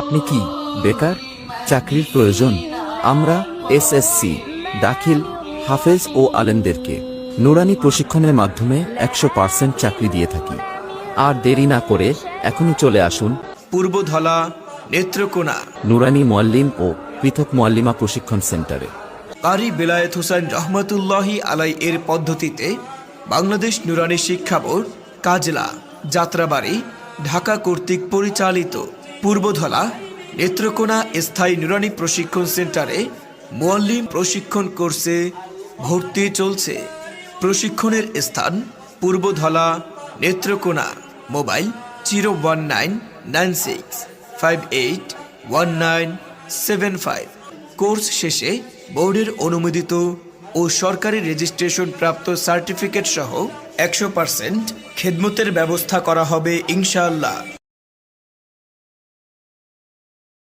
আপনি কি বেকার? চাকরির প্রয়োজন? আমরা এসএসসি দাখিল, হাফেজ ও আলেমদেরকে নুরানি প্রশিক্ষণের মাধ্যমে 100% চাকরি দিয়ে থাকি। আর দেরি না করে এখনই চলে আসুন পূর্বধলা নেত্রকোনা নুরানি মুআল্লিম ও পৃথক মুআল্লিমা প্রশিক্ষণ সেন্টারে। কারি বেলায়েত হোসেন রহমতুল্লাহি আলাই এর পদ্ধতিতে বাংলাদেশ নুরানি শিক্ষা বোর্ড, কাজলা, যাত্রাবাড়ি, ঢাকা কর্তৃক পরিচালিত পূর্বধলা নেত্রকোনা স্থায়ী নুরানি প্রশিক্ষণ সেন্টারে মুআল্লিম প্রশিক্ষণ কোর্সে ভর্তি চলছে। প্রশিক্ষণের স্থান পূর্বধলা নেত্রকোনা। মোবাইল 01996581975। কোর্স শেষে বোর্ডের অনুমোদিত ও সরকারি রেজিস্ট্রেশন প্রাপ্ত সার্টিফিকেট সহ 100% খেদমতের ব্যবস্থা করা হবে ইনশাআল্লাহ।